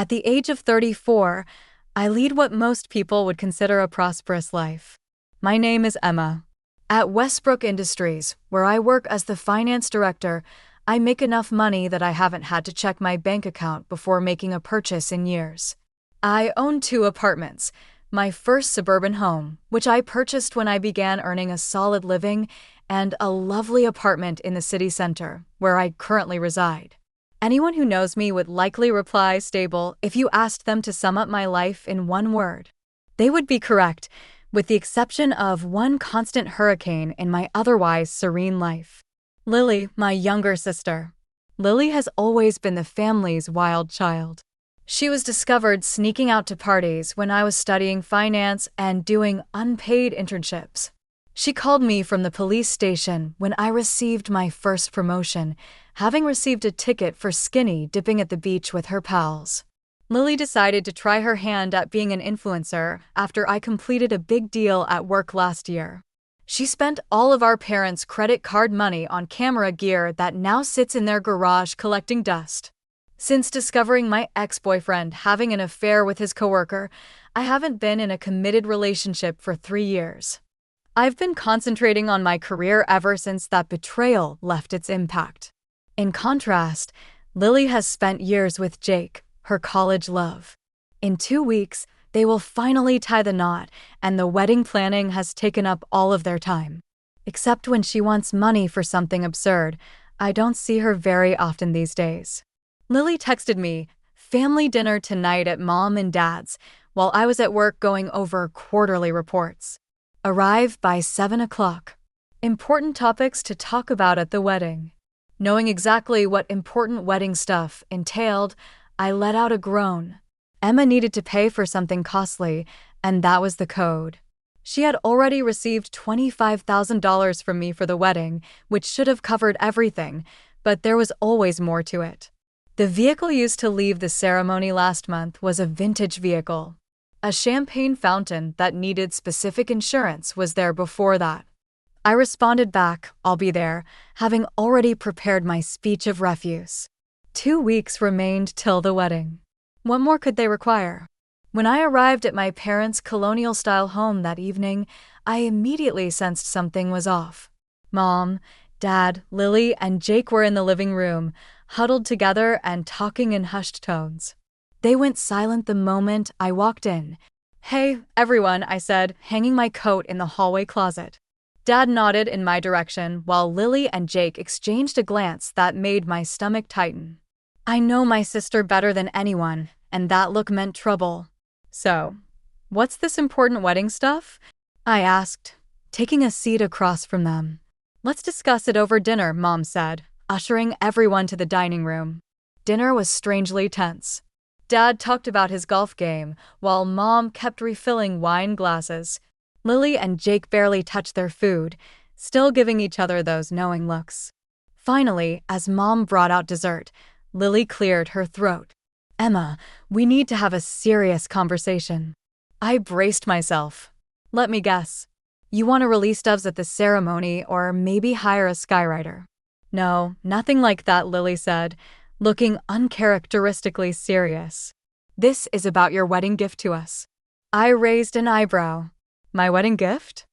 At the age of 34, I lead what most people would consider a prosperous life. My name is Emma. At Westbrook Industries, where I work as the finance director, I make enough money that I haven't had to check my bank account before making a purchase in years. I own 2 apartments. My first suburban home, which I purchased when I began earning a solid living, and a lovely apartment in the city center, where I currently reside. Anyone who knows me would likely reply stable if you asked them to sum up my life in one word. They would be correct, with the exception of one constant hurricane in my otherwise serene life. Lily, my younger sister. Lily has always been the family's wild child. She was discovered sneaking out to parties when I was studying finance and doing unpaid internships. She called me from the police station when I received my first promotion, having received a ticket for skinny dipping at the beach with her pals. Lily decided to try her hand at being an influencer after I completed a big deal at work last year. She spent all of our parents' credit card money on camera gear that now sits in their garage collecting dust. Since discovering my ex-boyfriend having an affair with his coworker, I haven't been in a committed relationship for 3 years. I've been concentrating on my career ever since that betrayal left its impact. In contrast, Lily has spent years with Jake, her college love. In 2 weeks, they will finally tie the knot, and the wedding planning has taken up all of their time. Except when she wants money for something absurd, I don't see her very often these days. Lily texted me, "Family dinner tonight at Mom and Dad's," while I was at work going over quarterly reports. Arrive by 7 o'clock. Important topics to talk about at the wedding. Knowing exactly what important wedding stuff entailed, I let out a groan. Emma needed to pay for something costly, and that was the code. She had already received $25,000 from me for the wedding, which should have covered everything, but there was always more to it. The vehicle used to leave the ceremony last month was a vintage vehicle. A champagne fountain that needed specific insurance was there before that. I responded back, "I'll be there," having already prepared my speech of refuse. 2 weeks remained till the wedding. What more could they require? When I arrived at my parents' colonial-style home that evening, I immediately sensed something was off. Mom, Dad, Lily, and Jake were in the living room, huddled together and talking in hushed tones. They went silent the moment I walked in. "Hey, everyone," I said, hanging my coat in the hallway closet. Dad nodded in my direction while Lily and Jake exchanged a glance that made my stomach tighten. I know my sister better than anyone, and that look meant trouble. "So, what's this important wedding stuff?" I asked, taking a seat across from them. "Let's discuss it over dinner," Mom said, ushering everyone to the dining room. Dinner was strangely tense. Dad talked about his golf game, while Mom kept refilling wine glasses. Lily and Jake barely touched their food, still giving each other those knowing looks. Finally, as Mom brought out dessert, Lily cleared her throat. "Emma, we need to have a serious conversation." I braced myself. "Let me guess. You want to release doves at the ceremony or maybe hire a skywriter?" "No, nothing like that," Lily said, looking uncharacteristically serious. "This is about your wedding gift to us." I raised an eyebrow. "My wedding gift?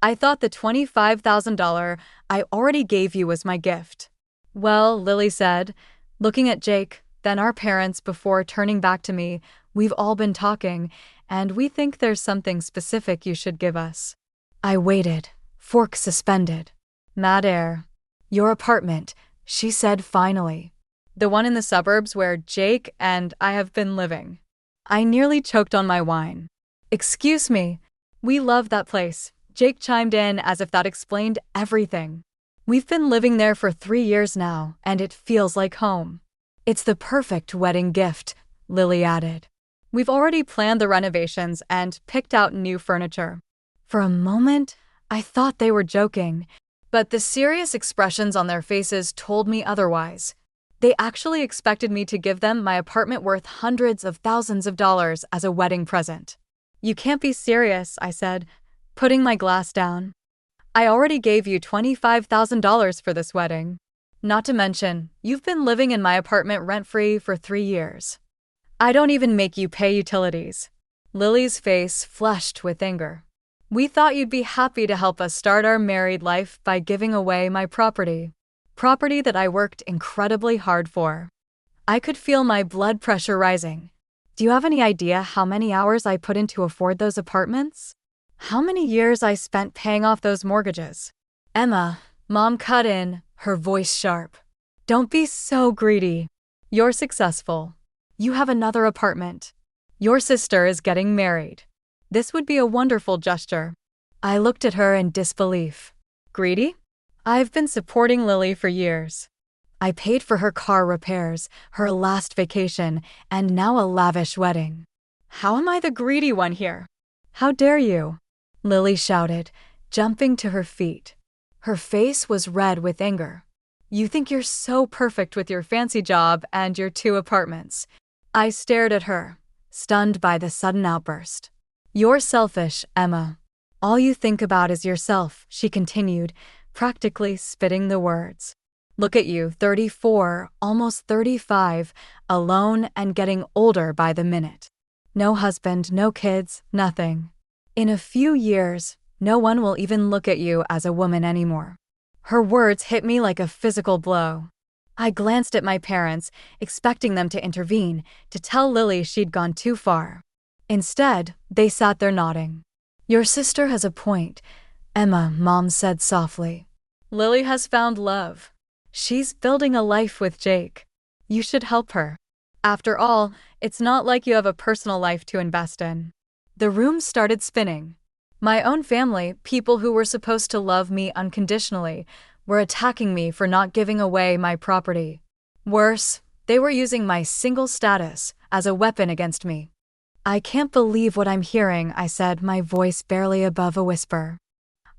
I thought the $25,000 I already gave you was my gift." "Well," Lily said, looking at Jake, then our parents before turning back to me, "We've all been talking, and we think there's something specific you should give us." I waited, fork suspended. Mad air. "Your apartment," she said finally. "The one in the suburbs where Jake and I have been living." I nearly choked on my wine. "Excuse me. We love that place," Jake chimed in as if that explained everything. "We've been living there for 3 years now, and it feels like home." "It's the perfect wedding gift," Lily added. "We've already planned the renovations and picked out new furniture." For a moment, I thought they were joking, but the serious expressions on their faces told me otherwise. They actually expected me to give them my apartment worth hundreds of thousands of dollars as a wedding present. "You can't be serious," I said, putting my glass down. "I already gave you $25,000 for this wedding. Not to mention, you've been living in my apartment rent-free for 3 years." I don't even make you pay utilities. Lily's face flushed with anger. We thought you'd be happy to help us start our married life by giving away my property. Property that I worked incredibly hard for. I could feel my blood pressure rising. Do you have any idea how many hours I put in to afford those apartments? How many years I spent paying off those mortgages? Emma, Mom cut in, her voice sharp. Don't be so greedy. You're successful. You have another apartment. Your sister is getting married. This would be a wonderful gesture. I looked at her in disbelief. Greedy? I've been supporting Lily for years. I paid for her car repairs, her last vacation, and now a lavish wedding. How am I the greedy one here? How dare you? Lily shouted, jumping to her feet. Her face was red with anger. You think you're so perfect with your fancy job and your 2 apartments. I stared at her, stunned by the sudden outburst. You're selfish, Emma. All you think about is yourself, she continued, practically spitting the words. Look at you, 34, almost 35, alone and getting older by the minute. No husband, no kids, nothing. In a few years, no one will even look at you as a woman anymore. Her words hit me like a physical blow. I glanced at my parents, expecting them to intervene, to tell Lily she'd gone too far. Instead, they sat there nodding. Your sister has a point, Emma, Mom said softly. Lily has found love. She's building a life with Jake. You should help her. After all, it's not like you have a personal life to invest in. The room started spinning. My own family, people who were supposed to love me unconditionally, were attacking me for not giving away my property. Worse, they were using my single status as a weapon against me. I can't believe what I'm hearing, I said, my voice barely above a whisper.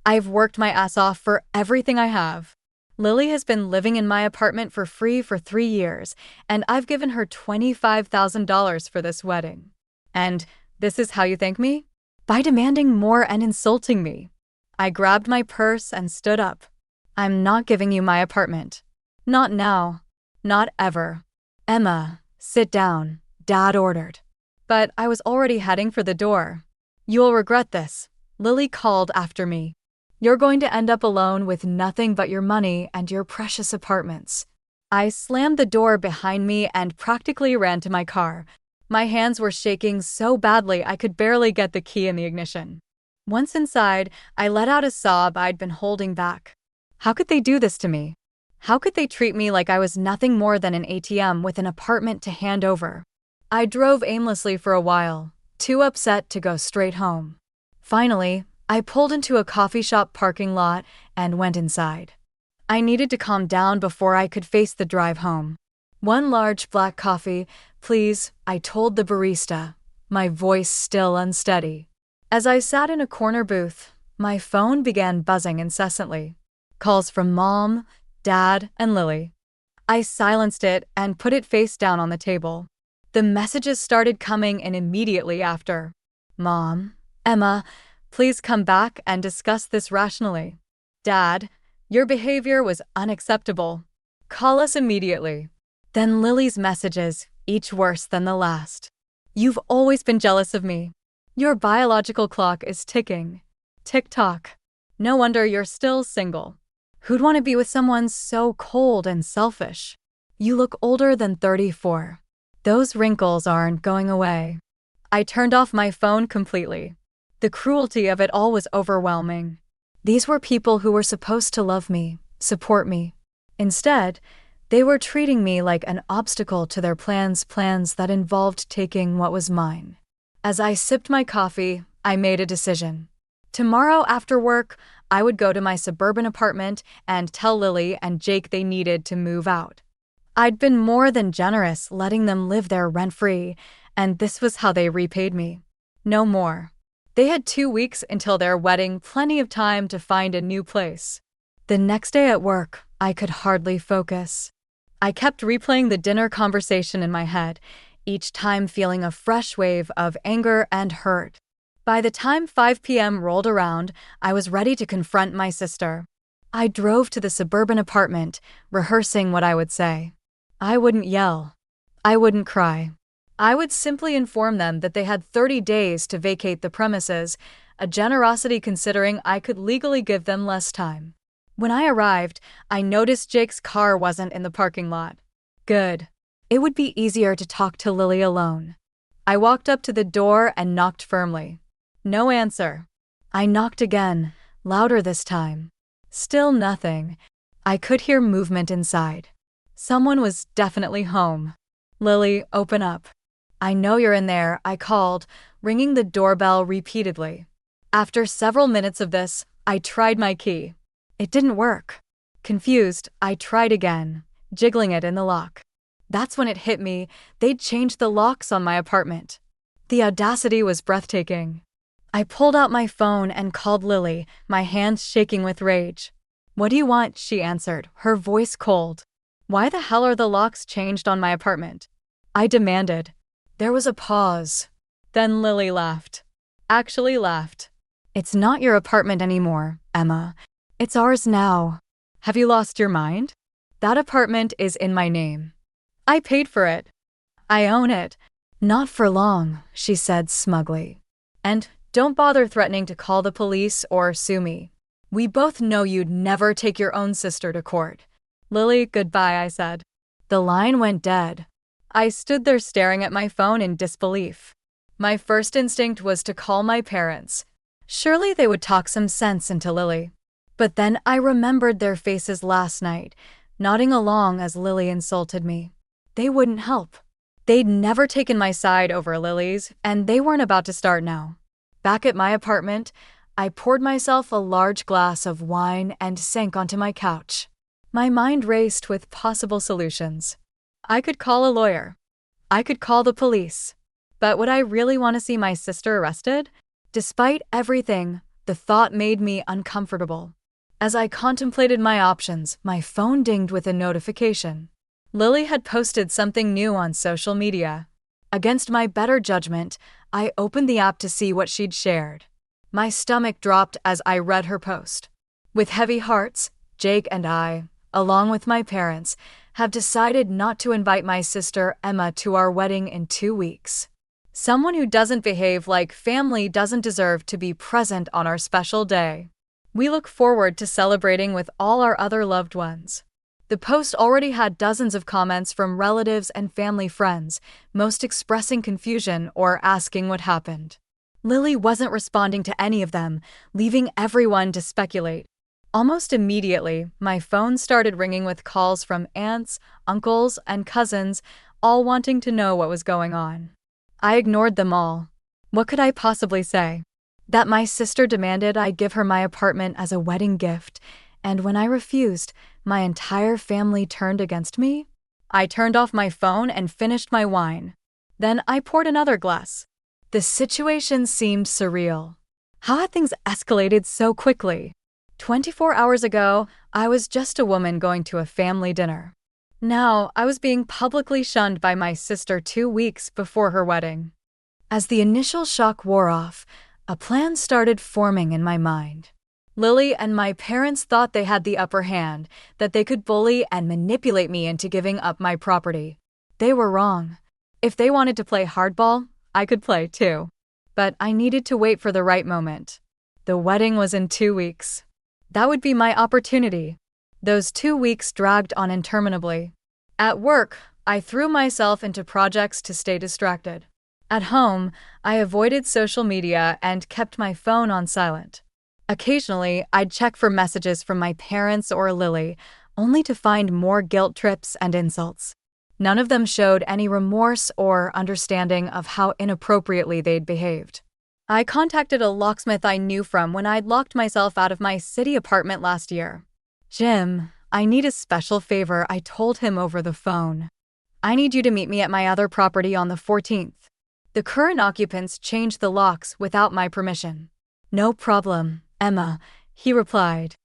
I've worked my ass off for everything I have. Lily has been living in my apartment for free for 3 years, and I've given her $25,000 for this wedding. And this is how you thank me? By demanding more and insulting me. I grabbed my purse and stood up. I'm not giving you my apartment. Not now. Not ever. Emma, sit down, Dad ordered. But I was already heading for the door. You'll regret this, Lily called after me. You're going to end up alone with nothing but your money and your precious apartments. I slammed the door behind me and practically ran to my car. My hands were shaking so badly I could barely get the key in the ignition. Once inside, I let out a sob I'd been holding back. How could they do this to me? How could they treat me like I was nothing more than an ATM with an apartment to hand over? I drove aimlessly for a while, too upset to go straight home. Finally, I pulled into a coffee shop parking lot and went inside. I needed to calm down before I could face the drive home. 1 large black coffee, please, I told the barista, my voice still unsteady. As I sat in a corner booth, my phone began buzzing incessantly. Calls from Mom, Dad, and Lily. I silenced it and put it face down on the table. The messages started coming in immediately after. Mom, Emma, please come back and discuss this rationally. Dad, your behavior was unacceptable. Call us immediately. Then Lily's messages, each worse than the last. You've always been jealous of me. Your biological clock is ticking. Tick-tock. No wonder you're still single. Who'd want to be with someone so cold and selfish? You look older than 34. Those wrinkles aren't going away. I turned off my phone completely. The cruelty of it all was overwhelming. These were people who were supposed to love me, support me. Instead, they were treating me like an obstacle to their plans that involved taking what was mine. As I sipped my coffee, I made a decision. Tomorrow after work, I would go to my suburban apartment and tell Lily and Jake they needed to move out. I'd been more than generous letting them live there rent-free, and this was how they repaid me. No more. They had 2 weeks until their wedding, plenty of time to find a new place. The next day at work, I could hardly focus. I kept replaying the dinner conversation in my head, each time feeling a fresh wave of anger and hurt. By the time 5 p.m. rolled around, I was ready to confront my sister. I drove to the suburban apartment, rehearsing what I would say. I wouldn't yell. I wouldn't cry. I would simply inform them that they had 30 days to vacate the premises, a generosity considering I could legally give them less time. When I arrived, I noticed Jake's car wasn't in the parking lot. Good. It would be easier to talk to Lily alone. I walked up to the door and knocked firmly. No answer. I knocked again, louder this time. Still nothing. I could hear movement inside. Someone was definitely home. Lily, open up. I know you're in there, I called, ringing the doorbell repeatedly. After several minutes of this, I tried my key. It didn't work. Confused, I tried again, jiggling it in the lock. That's when it hit me, they'd changed the locks on my apartment. The audacity was breathtaking. I pulled out my phone and called Lily, my hands shaking with rage. What do you want? She answered, her voice cold. Why the hell are the locks changed on my apartment? I demanded. There was a pause. Then Lily laughed. Actually laughed. It's not your apartment anymore, Emma. It's ours now. Have you lost your mind? That apartment is in my name. I paid for it. I own it. Not for long, she said smugly. And don't bother threatening to call the police or sue me. We both know you'd never take your own sister to court. Lily, goodbye, I said. The line went dead. I stood there staring at my phone in disbelief. My first instinct was to call my parents. Surely they would talk some sense into Lily. But then I remembered their faces last night, nodding along as Lily insulted me. They wouldn't help. They'd never taken my side over Lily's, and they weren't about to start now. Back at my apartment, I poured myself a large glass of wine and sank onto my couch. My mind raced with possible solutions. I could call a lawyer. I could call the police. But would I really want to see my sister arrested? Despite everything, the thought made me uncomfortable. As I contemplated my options, my phone dinged with a notification. Lily had posted something new on social media. Against my better judgment, I opened the app to see what she'd shared. My stomach dropped as I read her post. With heavy hearts, Jake and I, along with my parents, have decided not to invite my sister Emma to our wedding in 2 weeks. Someone who doesn't behave like family doesn't deserve to be present on our special day. We look forward to celebrating with all our other loved ones. The post already had dozens of comments from relatives and family friends, most expressing confusion or asking what happened. Lily wasn't responding to any of them, leaving everyone to speculate. Almost immediately, my phone started ringing with calls from aunts, uncles, and cousins, all wanting to know what was going on. I ignored them all. What could I possibly say? That my sister demanded I give her my apartment as a wedding gift, and when I refused, my entire family turned against me? I turned off my phone and finished my wine. Then I poured another glass. The situation seemed surreal. How had things escalated so quickly? 24 hours ago, I was just a woman going to a family dinner. Now, I was being publicly shunned by my sister 2 weeks before her wedding. As the initial shock wore off, a plan started forming in my mind. Lily and my parents thought they had the upper hand, that they could bully and manipulate me into giving up my property. They were wrong. If they wanted to play hardball, I could play too. But I needed to wait for the right moment. The wedding was in 2 weeks. That would be my opportunity. Those 2 weeks dragged on interminably. At work, I threw myself into projects to stay distracted. At home, I avoided social media and kept my phone on silent. Occasionally, I'd check for messages from my parents or Lily, only to find more guilt trips and insults. None of them showed any remorse or understanding of how inappropriately they'd behaved. I contacted a locksmith I knew from when I'd locked myself out of my city apartment last year. Jim, I need a special favor, I told him over the phone. I need you to meet me at my other property on the 14th. The current occupants changed the locks without my permission. No problem, Emma, he replied.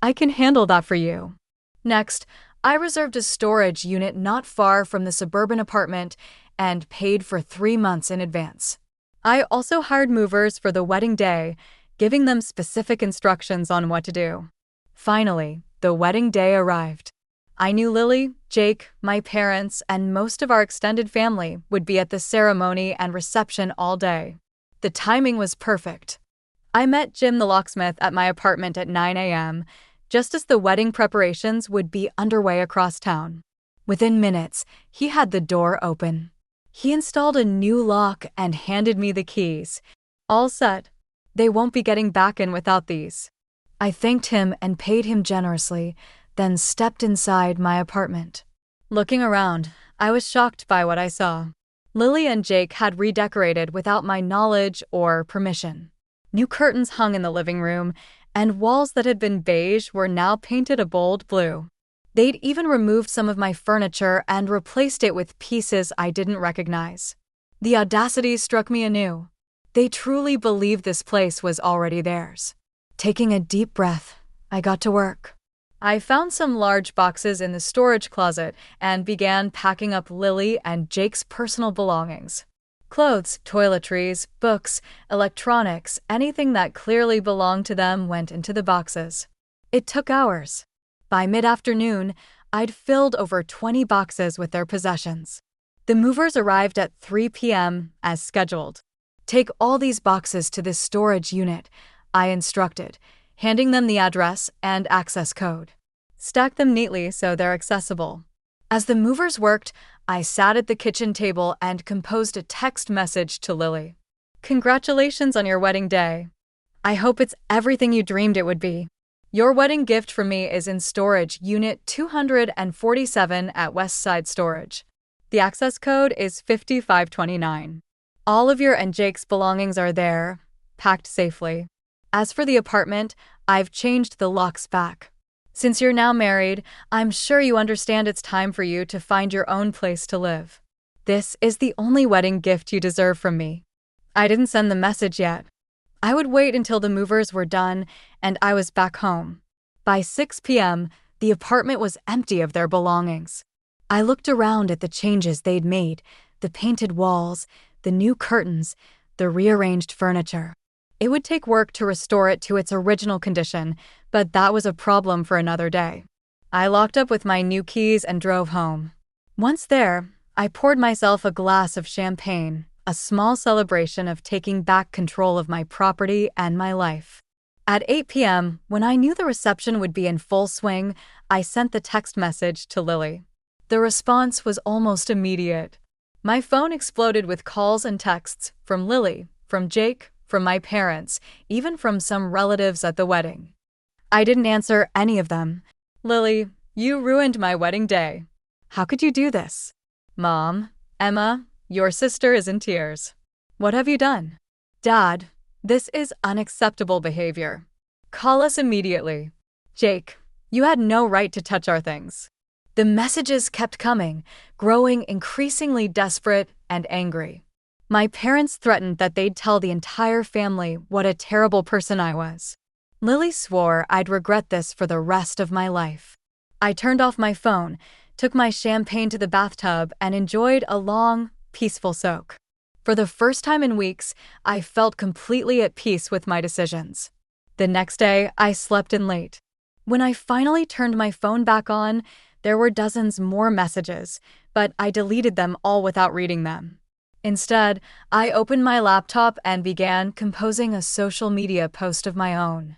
I can handle that for you. Next, I reserved a storage unit not far from the suburban apartment and paid for 3 months in advance. I also hired movers for the wedding day, giving them specific instructions on what to do. Finally, the wedding day arrived. I knew Lily, Jake, my parents, and most of our extended family would be at the ceremony and reception all day. The timing was perfect. I met Jim the locksmith at my apartment at 9 a.m., just as the wedding preparations would be underway across town. Within minutes, he had the door open. He installed a new lock and handed me the keys. All set. They won't be getting back in without these. I thanked him and paid him generously, then stepped inside my apartment. Looking around, I was shocked by what I saw. Lily and Jake had redecorated without my knowledge or permission. New curtains hung in the living room, and walls that had been beige were now painted a bold blue. They'd even removed some of my furniture and replaced it with pieces I didn't recognize. The audacity struck me anew. They truly believed this place was already theirs. Taking a deep breath, I got to work. I found some large boxes in the storage closet and began packing up Lily and Jake's personal belongings. Clothes, toiletries, books, electronics, anything that clearly belonged to them went into the boxes. It took hours. By mid-afternoon, I'd filled over 20 boxes with their possessions. The movers arrived at 3 p.m. as scheduled. Take all these boxes to this storage unit, I instructed, handing them the address and access code. Stack them neatly so they're accessible. As the movers worked, I sat at the kitchen table and composed a text message to Lily. Congratulations on your wedding day. I hope it's everything you dreamed it would be. Your wedding gift from me is in storage unit 247 at Westside Storage. The access code is 5529. All of your and Jake's belongings are there, packed safely. As for the apartment, I've changed the locks back. Since you're now married, I'm sure you understand it's time for you to find your own place to live. This is the only wedding gift you deserve from me. I didn't send the message yet. I would wait until the movers were done and I was back home. By 6 p.m., the apartment was empty of their belongings. I looked around at the changes they'd made, the painted walls, the new curtains, the rearranged furniture. It would take work to restore it to its original condition, but that was a problem for another day. I locked up with my new keys and drove home. Once there, I poured myself a glass of champagne, a small celebration of taking back control of my property and my life. At 8 p.m., when I knew the reception would be in full swing, I sent the text message to Lily. The response was almost immediate. My phone exploded with calls and texts from Lily, from Jake, from my parents, even from some relatives at the wedding. I didn't answer any of them. Lily, you ruined my wedding day. How could you do this? Mom, Emma, your sister is in tears. What have you done? Dad, this is unacceptable behavior. Call us immediately. Jake, you had no right to touch our things. The messages kept coming, growing increasingly desperate and angry. My parents threatened that they'd tell the entire family what a terrible person I was. Lily swore I'd regret this for the rest of my life. I turned off my phone, took my champagne to the bathtub, and enjoyed a long, peaceful soak. For the first time in weeks, I felt completely at peace with my decisions. The next day, I slept in late. When I finally turned my phone back on, there were dozens more messages, but I deleted them all without reading them. Instead, I opened my laptop and began composing a social media post of my own.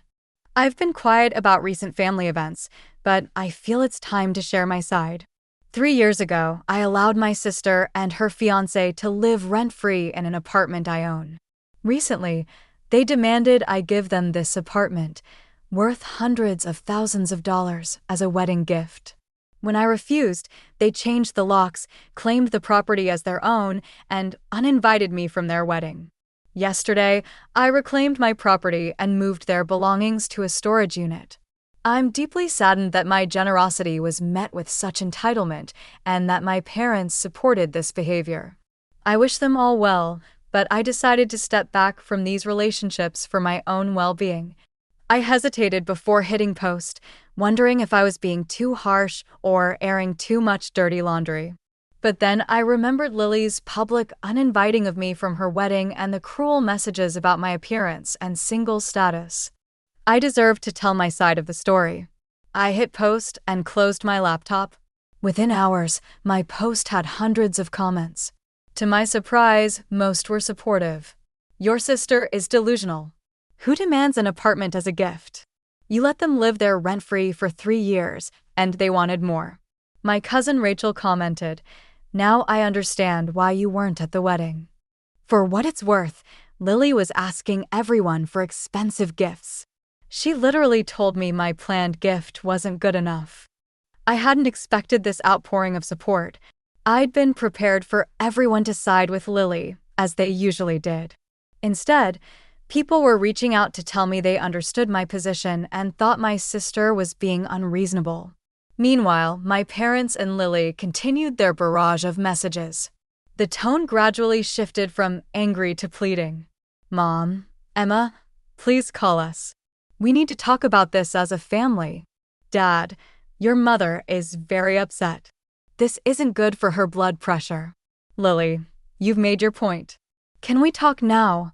I've been quiet about recent family events, but I feel it's time to share my side. 3 years ago, I allowed my sister and her fiancé to live rent-free in an apartment I own. Recently, they demanded I give them this apartment, worth hundreds of thousands of dollars, as a wedding gift. When I refused, they changed the locks, claimed the property as their own, and uninvited me from their wedding. Yesterday, I reclaimed my property and moved their belongings to a storage unit. I'm deeply saddened that my generosity was met with such entitlement and that my parents supported this behavior. I wish them all well, but I decided to step back from these relationships for my own well-being. I hesitated before hitting post, wondering if I was being too harsh or airing too much dirty laundry. But then I remembered Lily's public uninviting of me from her wedding and the cruel messages about my appearance and single status. I deserved to tell my side of the story. I hit post and closed my laptop, Within hours, my post had hundreds of comments. To my surprise, most were supportive. Your sister is delusional. Who demands an apartment as a gift? You let them live there rent-free for 3 years, and they wanted more. My cousin Rachel commented, "Now I understand why you weren't at the wedding." For what it's worth, Lily was asking everyone for expensive gifts. She literally told me my planned gift wasn't good enough. I hadn't expected this outpouring of support. I'd been prepared for everyone to side with Lily, as they usually did. Instead, people were reaching out to tell me they understood my position and thought my sister was being unreasonable. Meanwhile, my parents and Lily continued their barrage of messages. The tone gradually shifted from angry to pleading. "Mom, Emma, please call us. We need to talk about this as a family. Dad, your mother is very upset. This isn't good for her blood pressure. Lily, you've made your point. Can we talk now?"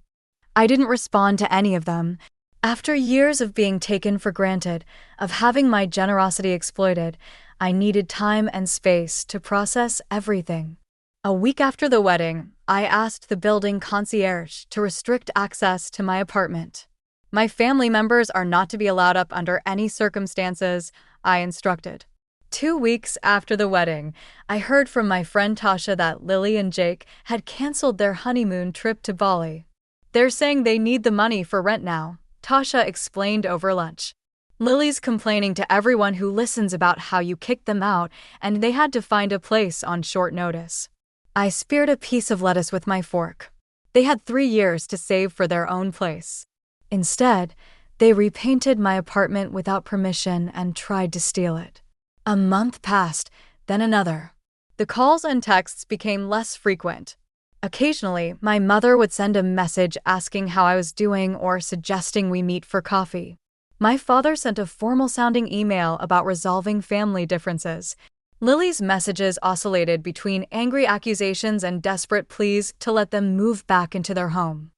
I didn't respond to any of them. After years of being taken for granted, of having my generosity exploited, I needed time and space to process everything. A week after the wedding, I asked the building concierge to restrict access to my apartment. My family members are not to be allowed up under any circumstances, I instructed. 2 weeks after the wedding, I heard from my friend Tasha that Lily and Jake had canceled their honeymoon trip to Bali. "They're saying they need the money for rent now," Tasha explained over lunch. "Lily's complaining to everyone who listens about how you kicked them out and they had to find a place on short notice." I speared a piece of lettuce with my fork. They had 3 years to save for their own place. Instead, they repainted my apartment without permission and tried to steal it. A month passed, then another. The calls and texts became less frequent. Occasionally, my mother would send a message asking how I was doing or suggesting we meet for coffee. My father sent a formal-sounding email about resolving family differences. Lily's messages oscillated between angry accusations and desperate pleas to let them move back into their home.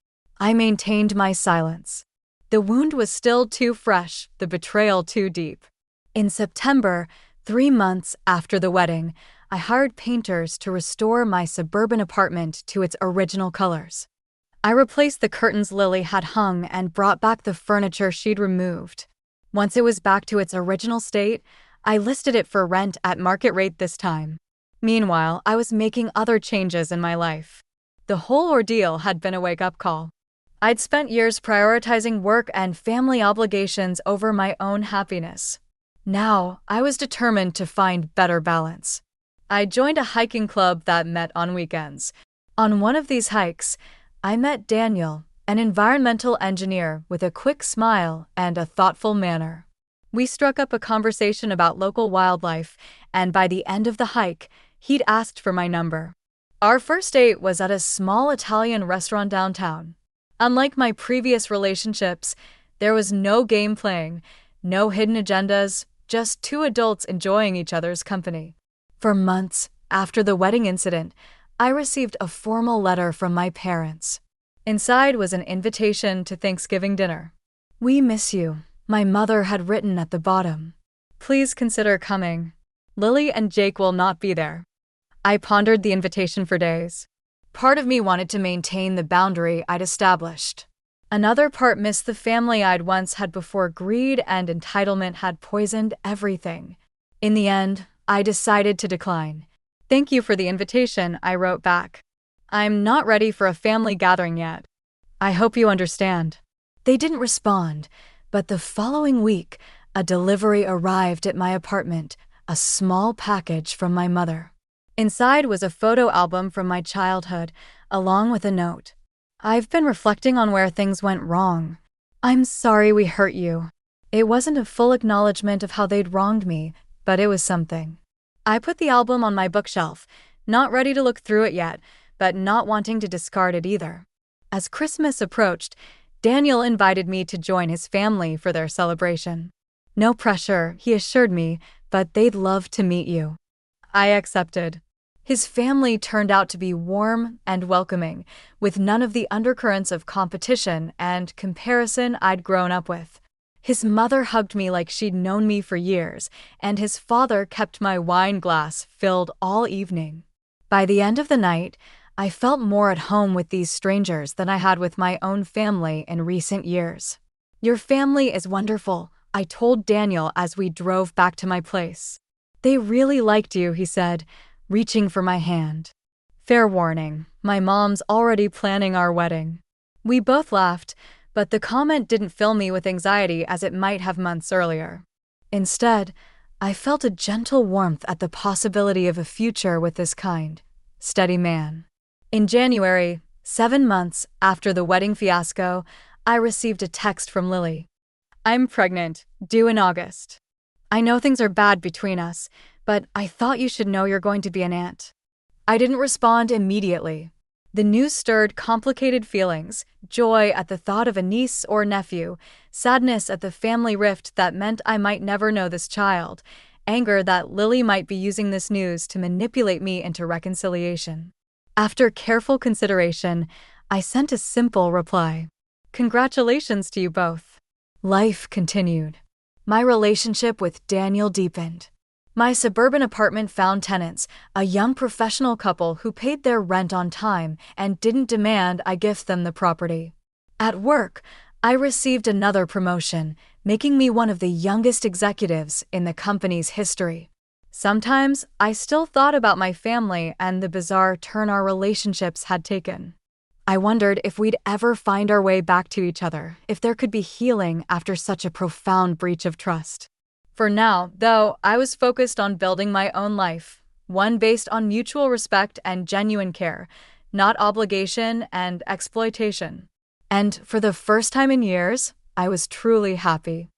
I maintained my silence. The wound was still too fresh, the betrayal too deep. In September, 3 months after the wedding, I hired painters to restore my suburban apartment to its original colors. I replaced the curtains Lily had hung and brought back the furniture she'd removed. Once it was back to its original state, I listed it for rent at market rate this time. Meanwhile, I was making other changes in my life. The whole ordeal had been a wake-up call. I'd spent years prioritizing work and family obligations over my own happiness. Now, I was determined to find better balance. I joined a hiking club that met on weekends. On one of these hikes, I met Daniel, an environmental engineer with a quick smile and a thoughtful manner. We struck up a conversation about local wildlife, and by the end of the hike, he'd asked for my number. Our first date was at a small Italian restaurant downtown. Unlike my previous relationships, there was no game playing, no hidden agendas, just 2 adults enjoying each other's company. For months after the wedding incident, I received a formal letter from my parents. Inside was an invitation to Thanksgiving dinner. "We miss you," my mother had written at the bottom. "Please consider coming. Lily and Jake will not be there." I pondered the invitation for days. Part of me wanted to maintain the boundary I'd established. Another part missed the family I'd once had before greed and entitlement had poisoned everything. In the end, I decided to decline. "Thank you for the invitation," I wrote back. "I'm not ready for a family gathering yet. I hope you understand." They didn't respond, but the following week, a delivery arrived at my apartment, a small package from my mother. Inside was a photo album from my childhood, along with a note. "I've been reflecting on where things went wrong. I'm sorry we hurt you." It wasn't a full acknowledgement of how they'd wronged me, but it was something. I put the album on my bookshelf, not ready to look through it yet, but not wanting to discard it either. As Christmas approached, Daniel invited me to join his family for their celebration. "No pressure," he assured me, "but they'd love to meet you." I accepted. His family turned out to be warm and welcoming, with none of the undercurrents of competition and comparison I'd grown up with. His mother hugged me like she'd known me for years, and his father kept my wine glass filled all evening. By the end of the night, I felt more at home with these strangers than I had with my own family in recent years. "Your family is wonderful," I told Daniel as we drove back to my place. "They really liked you," he said, reaching for my hand. Fair warning, my mom's already planning our wedding. We both laughed, but the comment didn't fill me with anxiety as it might have months earlier. Instead, I felt a gentle warmth at the possibility of a future with this kind, steady man. In January, 7 months after the wedding fiasco, I received a text from Lily. "I'm pregnant, due in August. I know things are bad between us, but I thought you should know you're going to be an aunt." I didn't respond immediately. The news stirred complicated feelings: joy at the thought of a niece or nephew, sadness at the family rift that meant I might never know this child, anger that Lily might be using this news to manipulate me into reconciliation. After careful consideration, I sent a simple reply. "Congratulations to you both." Life continued. My relationship with Daniel deepened. My suburban apartment found tenants, a young professional couple who paid their rent on time and didn't demand I gift them the property. At work, I received another promotion, making me one of the youngest executives in the company's history. Sometimes, I still thought about my family and the bizarre turn our relationships had taken. I wondered if we'd ever find our way back to each other, if there could be healing after such a profound breach of trust. For now, though, I was focused on building my own life, one based on mutual respect and genuine care, not obligation and exploitation. And for the first time in years, I was truly happy.